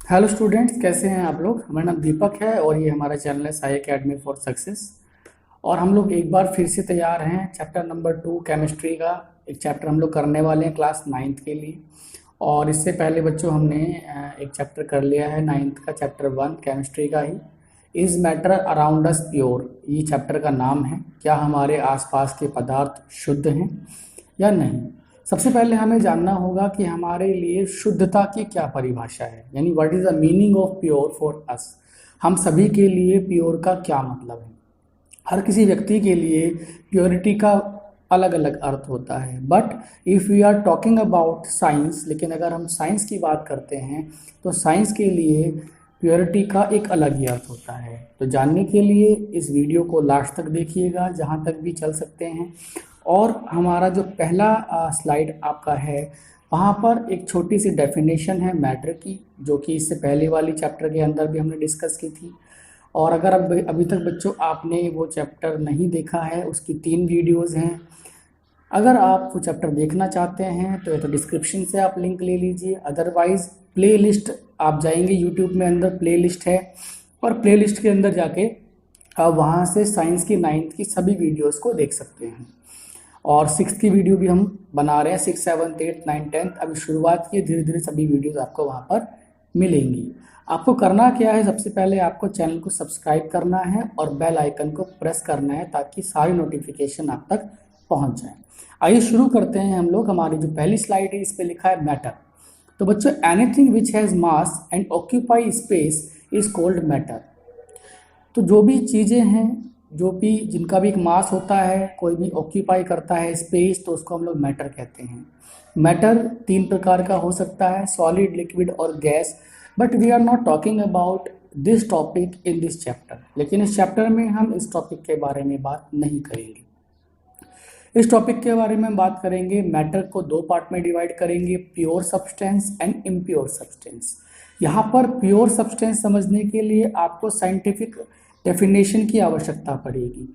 Hello students, कैसे हैं आप लोग। हमारा नाम दीपक है और ये हमारा चैनल है साई एकेडमी फॉर सक्सेस। और हम लोग एक बार फिर से तैयार हैं चैप्टर नंबर 2 केमिस्ट्री का। एक चैप्टर हम लोग करने वाले हैं क्लास 9th के लिए। और इससे पहले बच्चों हमने एक चैप्टर कर लिया है 9th का, चैप्टर 1 केमिस्ट्री का ही। Is matter around us pure, ये चैप्टर का नाम है। क्या हमारे आसपास के पदार्थ शुद्ध हैं या नहीं। सबसे पहले हमें जानना होगा कि हमारे लिए शुद्धता की क्या परिभाषा है, यानी what is the meaning of pure for us. हम सभी के लिए प्योर का क्या मतलब है। हर किसी व्यक्ति के लिए प्योरिटी का अलग अलग अर्थ होता है। But if we are talking about science, लेकिन अगर हम साइंस की बात करते हैं तो साइंस के लिए प्योरिटी का एक अलग ही अर्थ होता है। तो जानने के लिए इस वीडियो को लास्ट तक देखिएगा, जहाँ तक भी चल सकते हैं। और हमारा जो पहला स्लाइड आपका है, वहाँ पर एक छोटी सी डेफिनेशन है मैटर की, जो कि इससे पहले वाली चैप्टर के अंदर भी हमने डिस्कस की थी। और अगर अभी तक बच्चों आपने वो चैप्टर नहीं देखा है, उसकी 3 वीडियोज़ हैं। अगर आप वो चैप्टर देखना चाहते हैं तो या तो डिस्क्रिप्शन से आप लिंक ले लीजिए, अदरवाइज़ प्लेलिस्ट आप जाएंगे, यूट्यूब में अंदर प्लेलिस्ट है और प्लेलिस्ट के अंदर जाके आप वहाँ से साइंस की 9th की सभी वीडियोज़ को देख सकते हैं। और 6th की वीडियो भी हम बना रहे हैं, 6, 7, 8, 9, 10 अभी शुरुआत की। धीरे धीरे सभी वीडियोज़ आपको वहाँ पर मिलेंगी। आपको करना क्या है, सबसे पहले आपको चैनल को सब्सक्राइब करना है और बेल आइकन को प्रेस करना है, ताकि सारी नोटिफिकेशन आप तक पहुँच जाए। आइए शुरू करते हैं हम लोग। हमारी जो पहली स्लाइड है, इस पे लिखा है मैटर। तो बच्चों, anything which has mass and occupy space is called matter. तो जो भी चीज़ें हैं, जो भी जिनका भी एक मास होता है, कोई भी ऑक्यूपाई करता है स्पेस, तो उसको हम लोग मैटर कहते हैं। मैटर 3 प्रकार का हो सकता है, सॉलिड, लिक्विड और gas. But we are not talking about this topic in this chapter. लेकिन इस चैप्टर में हम इस टॉपिक के बारे में बात नहीं करेंगे। इस टॉपिक के बारे में हम बात करेंगे, मैटर को 2 पार्ट में डिवाइड करेंगे, pure substance and impure substance. यहाँ पर प्योर सब्सटेंस समझने के लिए आपको साइंटिफिक डेफिनेशन की आवश्यकता पड़ेगी।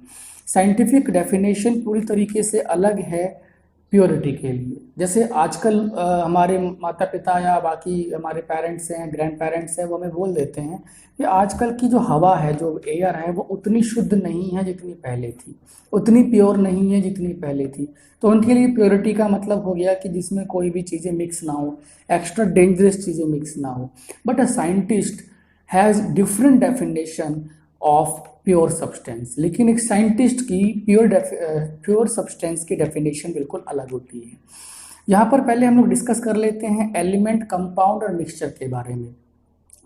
साइंटिफिक डेफिनेशन पूरी तरीके से अलग है प्योरिटी के लिए। जैसे आजकल हमारे माता पिता या बाकी हमारे पेरेंट्स हैं, ग्रैंड पेरेंट्स हैं, वो हमें बोल देते हैं कि आजकल की जो हवा है, जो एयर है, वो उतनी शुद्ध नहीं है जितनी पहले थी, उतनी प्योर नहीं है जितनी पहले थी। तो उनके लिए प्योरिटी का मतलब हो गया कि जिसमें कोई भी चीज़ें मिक्स ना हो, एक्स्ट्रा डेंजरस चीज़ें मिक्स ना हो। But a scientist has different definition of pure substance. लेकिन एक साइंटिस्ट की प्योर सब्सटेंस की डेफिनेशन बिल्कुल अलग होती है। यहाँ पर पहले हम लोग डिस्कस कर लेते हैं एलिमेंट, कंपाउंड और मिक्सचर के बारे में।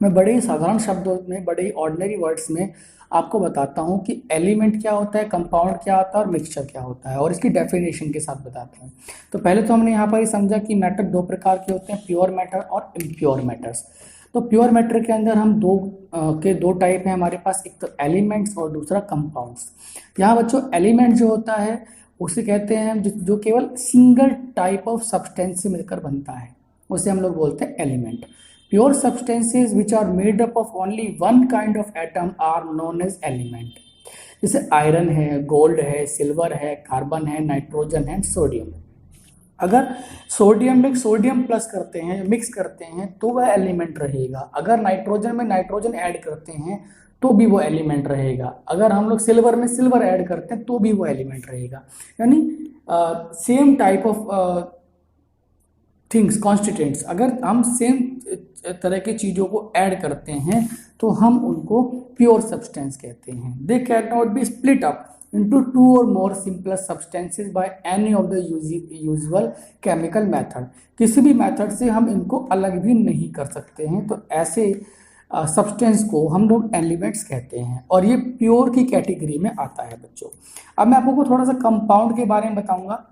मैं बड़े ही साधारण शब्दों में, बड़े ही ऑर्डिनरी वर्ड्स में आपको बताता हूँ कि एलिमेंट क्या होता है, कंपाउंड क्या होता है और मिक्सचर क्या होता है, और इसकी डेफिनेशन के साथ बताता हूँ। तो पहले तो हमने यहाँ पर ही समझा कि मैटर 2 प्रकार के होते हैं, प्योर मैटर और इम्प्योर मैटर्स। तो प्योर मैटर के अंदर हम दो टाइप हैं हमारे पास, एक तो एलिमेंट्स और दूसरा कंपाउंड्स। यहाँ बच्चों, एलिमेंट जो होता है उसे कहते हैं जो केवल सिंगल टाइप ऑफ सब्सटेंस से मिलकर बनता है, उसे हम लोग बोलते हैं element. Pure substances which are made up of only one kind of atom are known as element. जैसे आयरन है, गोल्ड है, सिल्वर है, कार्बन है, नाइट्रोजन है, सोडियम। अगर सोडियम में सोडियम प्लस करते हैं, मिक्स करते हैं, तो वह एलिमेंट रहेगा। अगर नाइट्रोजन में नाइट्रोजन ऐड करते हैं तो भी वो एलिमेंट रहेगा। अगर हम लोग सिल्वर में सिल्वर ऐड करते हैं तो भी वो एलिमेंट रहेगा। यानी same type of things, constituents, अगर हम सेम तरह की चीज़ों को ऐड करते हैं तो हम उनको प्योर सब्सटेंस कहते हैं। They can not be split up into 2 or more simpler substances by any of the usual chemical method। किसी भी मेथड से हम इनको अलग भी नहीं कर सकते हैं। तो ऐसे सब्सटेंस को हम लोग एलिमेंट्स कहते हैं और ये प्योर की कैटेगरी में आता है बच्चों। अब मैं आपको थोड़ा सा कंपाउंड के बारे में बताऊंगा,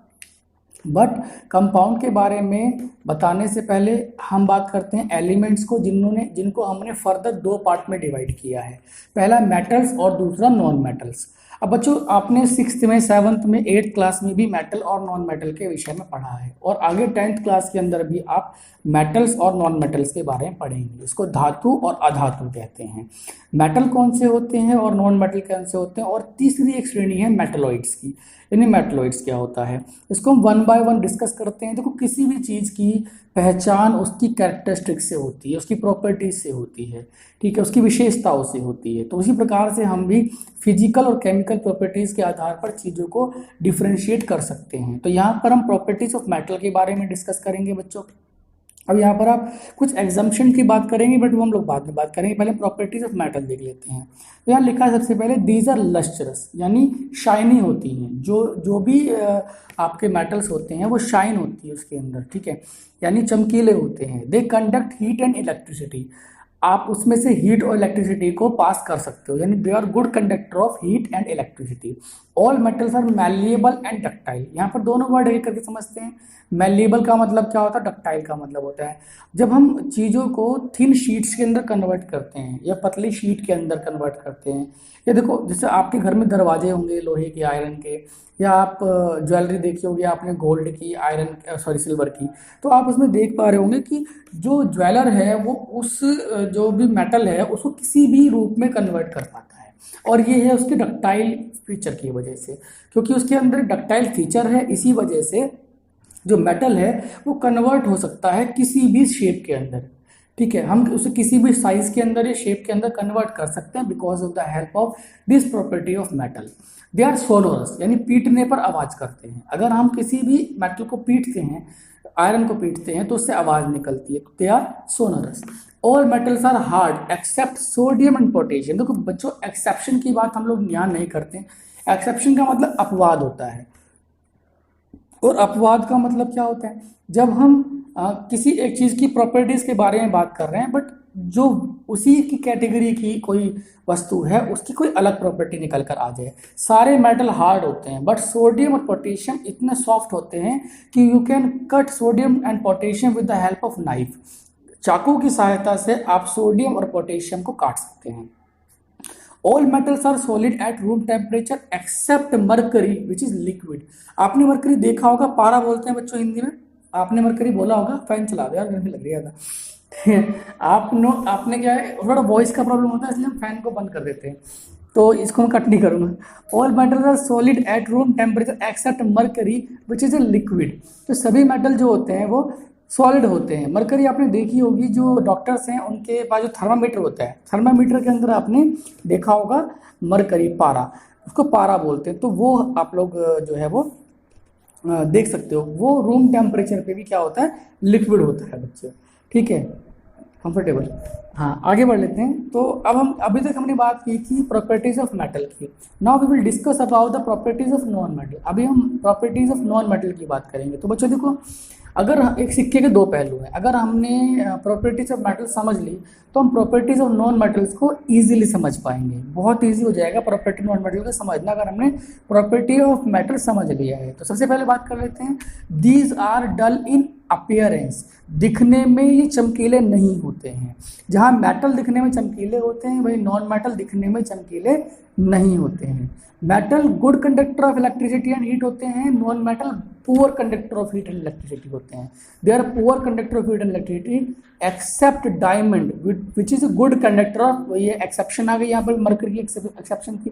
बट कंपाउंड के बारे में बताने से पहले हम बात करते हैं एलिमेंट्स को, जिनको हमने फर्दर 2 पार्ट में डिवाइड किया है। पहला मेटल्स और दूसरा नॉन मेटल्स। अब बच्चों, आपने 6th में, 7th में, 8th क्लास में भी मेटल और नॉन मेटल के विषय में पढ़ा है, और आगे 10th क्लास के अंदर भी आप मेटल्स और नॉन मेटल्स के बारे में पढ़ेंगे। इसको धातु और अधातु कहते हैं। मेटल कौन से होते हैं और नॉन मेटल कौन से होते हैं, और तीसरी एक श्रेणी है मेटलॉइड्स की। यानी मेटलॉइड्स क्या होता है, इसको हम 1 by 1 डिस्कस करते हैं। देखो, किसी भी चीज़ की पहचान उसकी कैरेक्टरिस्टिक से होती है, उसकी प्रॉपर्टीज से होती है, ठीक है, उसकी विशेषताओं से होती है। तो उसी प्रकार से हम भी फिजिकल और केमिकल प्रॉपर्टीज के आधार पर चीज़ों को डिफ्रेंशिएट कर सकते हैं। तो यहाँ पर हम प्रॉपर्टीज ऑफ मेटल के बारे में डिस्कस करेंगे बच्चों। अब यहाँ पर आप कुछ एग्जाम्पशन की बात करेंगे, बट वो हम लोग बाद में बात करेंगे, पहले प्रॉपर्टीज ऑफ मेटल देख लेते हैं। तो यहाँ लिखा है सबसे पहले, दीज आर लस्ट्रस, यानी शाइनी होती हैं। जो भी आपके मेटल्स होते हैं वो शाइन होती है उसके अंदर, ठीक है, यानी चमकीले होते हैं। They conduct heat and electricity, आप उसमें से हीट और इलेक्ट्रिसिटी को पास कर सकते हो, यानी they are good conductor of heat and electricity. All metals are malleable and ductile. यहाँ पर दोनों वर्ड एक करके समझते हैं। मैलिएबल का मतलब क्या होता है, डक्टाइल का मतलब होता है जब हम चीज़ों को थिन शीट्स के अंदर कन्वर्ट करते हैं या पतली शीट के अंदर कन्वर्ट करते हैं। या देखो, जैसे आपके घर में दरवाजे होंगे लोहे के, आयरन के, या आप ज्वेलरी देखी होगी आपने गोल्ड की, आयरन सॉरी सिल्वर की, तो आप उसमें देख पा रहे होंगे कि जो ज्वेलर है वो उस जो भी मेटल है उसको किसी भी रूप में कन्वर्ट कर पाता है। और ये है उसके डक्टाइल फीचर की वजह से, क्योंकि उसके अंदर डक्टाइल फीचर है, इसी वजह से जो मेटल है वो कन्वर्ट हो सकता है किसी भी शेप के अंदर, ठीक है, हम उसे किसी भी साइज के अंदर या शेप के अंदर कन्वर्ट कर सकते हैं because of the help of this property of metal. They are sonorous, यानी पीटने पर आवाज करते हैं। अगर हम किसी भी मेटल को पीटते हैं, आयरन को पीटते हैं, तो उससे आवाज निकलती है। They are sonorous. All metals are hard except sodium and potassium. देखो बच्चों, एक्सेप्शन की बात हम लोग यहाँ नहीं करते। एक्सेप्शन का मतलब अपवाद होता है, और अपवाद का मतलब क्या होता है, जब हम किसी एक चीज़ की प्रॉपर्टीज़ के बारे में बात कर रहे हैं, बट जो उसी की कैटेगरी की कोई वस्तु है उसकी कोई अलग प्रॉपर्टी निकल कर आ जाए। सारे मेटल हार्ड होते हैं, बट सोडियम और पोटेशियम इतने सॉफ्ट होते हैं कि you can cut sodium and potassium with the help of knife. चाकू की सहायता से आप सोडियम और पोटेशियम को काट सकते हैं। All metals are solid at room temperature except mercury which is liquid. आपने मरकरी देखा होगा, पारा बोलते हैं बच्चों हिंदी में, आपने मरकरी बोला होगा। फैन चला दो यार, गर्मी लग रही है आपने क्या है, थोड़ा वॉइस का प्रॉब्लम होता है इसलिए हम फैन को बंद कर देते हैं, तो इसको मैं कट नहीं करूँगा। All metals are solid at room temperature except mercury which is a liquid. तो सभी मेटल जो होते हैं वो सॉलिड होते हैं। मरकरी आपने देखी होगी, जो डॉक्टर्स हैं उनके पास जो थर्मामीटर होता है, थर्मामीटर के अंदर आपने देखा होगा मरकरी, पारा, उसको पारा बोलते हैं। तो वो आप लोग जो है वो देख सकते हो, वो रूम टेम्परेचर पे भी क्या होता है, लिक्विड होता है बच्चे, ठीक है, कंफर्टेबल। हाँ, आगे बढ़ लेते हैं। तो अब हम अभी तक हमने बात की थी प्रॉपर्टीज ऑफ मेटल की। Now we will discuss about the properties of non metal. अभी हम प्रॉपर्टीज ऑफ नॉन मेटल की बात करेंगे। तो बच्चों देखो, अगर एक सिक्के के दो पहलू हैं, अगर हमने प्रॉपर्टीज ऑफ मेटल समझ ली तो हम प्रॉपर्टीज ऑफ नॉन मेटल्स को ईजिली समझ पाएंगे। बहुत ईजी हो जाएगा प्रॉपर्टी नॉन मेटल को समझना अगर हमने प्रॉपर्टी ऑफ मेटल समझ लिया है। तो सबसे पहले बात कर लेते हैं, these are dull in appearance. दिखने में ये चमकीले नहीं होते हैं। जहाँ मेटल दिखने में चमकीले होते हैं वही नॉन मेटल दिखने में चमकीले नहीं होते हैं। Metal good conductor of electricity and heat होते हैं, non metal poor conductor of heat and electricity होते हैं। They are poor conductor of heat and electricity except diamond which is a good conductor of, ये exception आ गई यहाँ पर mercury की एक्सेप्शन की,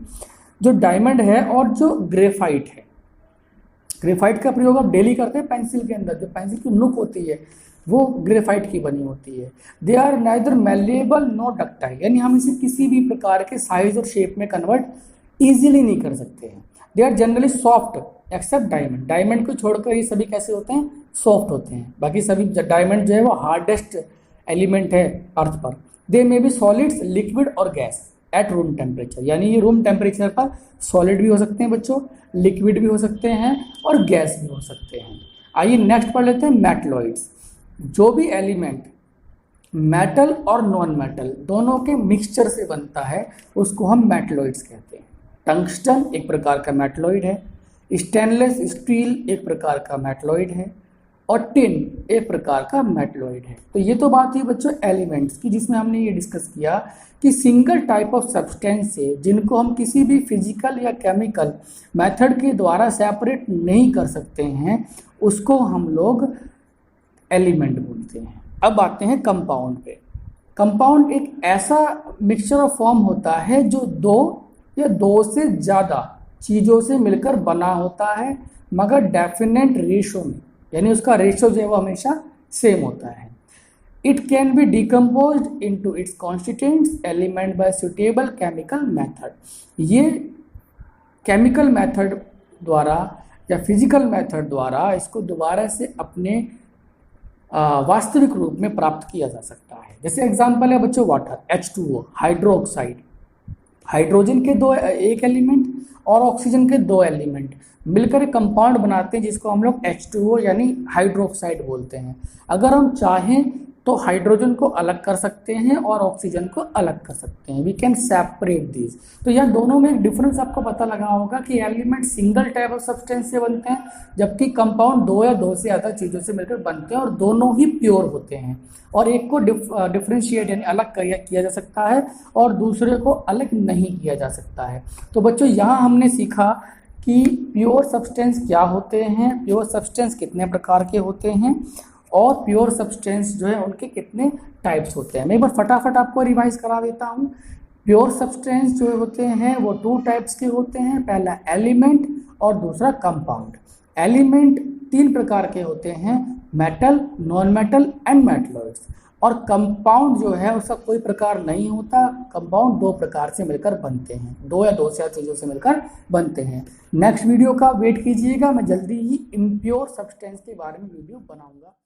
जो डायमंड है और जो ग्रेफाइट है। ग्रेफाइट का प्रयोग आप डेली करते हैं पेंसिल के अंदर, जो पेंसिल की नुक होती है वो ग्रेफाइट की बनी होती है। They are neither malleable no ductile, यानी हम इसे किसी भी प्रकार के साइज और शेप में कन्वर्ट इजीली नहीं कर सकते हैं। They are generally soft except diamond. Diamond को छोड़कर ये सभी कैसे होते हैं, सॉफ्ट होते हैं। बाकी सभी डायमंड जो है वो हार्डेस्ट एलिमेंट है अर्थ पर। दे मे बी सॉलिड्स, लिक्विड और गैस एट रूम टेम्परेचर, यानी ये रूम टेम्परेचर पर सॉलिड भी हो सकते हैं बच्चों, लिक्विड भी हो सकते हैं और गैस भी हो सकते हैं। आइए नेक्स्ट पढ़ लेते हैं मेटलॉइड्स। जो भी एलिमेंट मेटल और नॉन मेटल दोनों के मिक्सचर से बनता है उसको हम मेटलॉइड्स कहते हैं। टंगस्टन एक प्रकार का मेटलॉइड है, स्टेनलेस स्टील एक प्रकार का मेटलॉइड है, और टिन एक प्रकार का मेटलॉइड है। तो ये तो बात हुई बच्चों एलिमेंट्स की, जिसमें हमने ये डिस्कस किया कि सिंगल टाइप ऑफ सब्सटेंस से जिनको हम किसी भी फिजिकल या केमिकल मेथड के द्वारा सेपरेट नहीं कर सकते हैं उसको हम लोग एलिमेंट बोलते हैं। अब आते हैं कंपाउंड पे। कंपाउंड एक ऐसा मिक्सचर ऑफ फॉर्म होता है जो दो या दो से ज़्यादा चीज़ों से मिलकर बना होता है, मगर डेफिनेट रेशो में, यानी उसका रेशो जो है वो हमेशा सेम होता है। It can be decomposed into its constituents element by suitable chemical method. ये केमिकल मेथड द्वारा या फिजिकल मेथड द्वारा इसको दोबारा से अपने वास्तविक रूप में प्राप्त किया जा सकता है। जैसे एग्जांपल है बच्चों वाटर, H2O हाइड्रोक्साइड, हाइड्रोजन के एक एलिमेंट और ऑक्सीजन के 2 एलिमेंट मिलकर एक कंपाउंड बनाते हैं जिसको हम लोग H2O यानी हाइड्रोक्साइड बोलते हैं। अगर हम चाहें तो हाइड्रोजन को अलग कर सकते हैं और ऑक्सीजन को अलग कर सकते हैं, वी कैन सेपरेट दीज। तो यह दोनों में एक डिफरेंस आपको पता लगा होगा कि element single type of substance से बनते हैं जबकि कंपाउंड 2 या 2 से ज़्यादा चीज़ों से मिलकर बनते हैं और दोनों ही प्योर होते हैं और एक को डिफ्रेंशिएट यानी अलग किया जा सकता है और दूसरे को अलग नहीं किया जा सकता है। तो बच्चों यहाँ हमने सीखा कि प्योर सब्सटेंस क्या होते हैं, प्योर सब्सटेंस कितने प्रकार के होते हैं और प्योर सब्सटेंस जो है उनके कितने टाइप्स होते हैं। मैं एक बार फटाफट आपको रिवाइज करा देता हूँ। प्योर सब्सटेंस जो होते हैं वो 2 टाइप्स के होते हैं, पहला एलिमेंट और दूसरा कंपाउंड। एलिमेंट 3 प्रकार के होते हैं, metal, non metal and metalloids. और कंपाउंड जो है उसका कोई प्रकार नहीं होता, कंपाउंड 2 प्रकार से मिलकर बनते हैं, 2 या 2 से ज़्यादा चीज़ों से मिलकर बनते हैं। नेक्स्ट वीडियो का वेट कीजिएगा, मैं जल्दी ही इम्प्योर सब्सटेंस के बारे में वीडियो बनाऊंगा।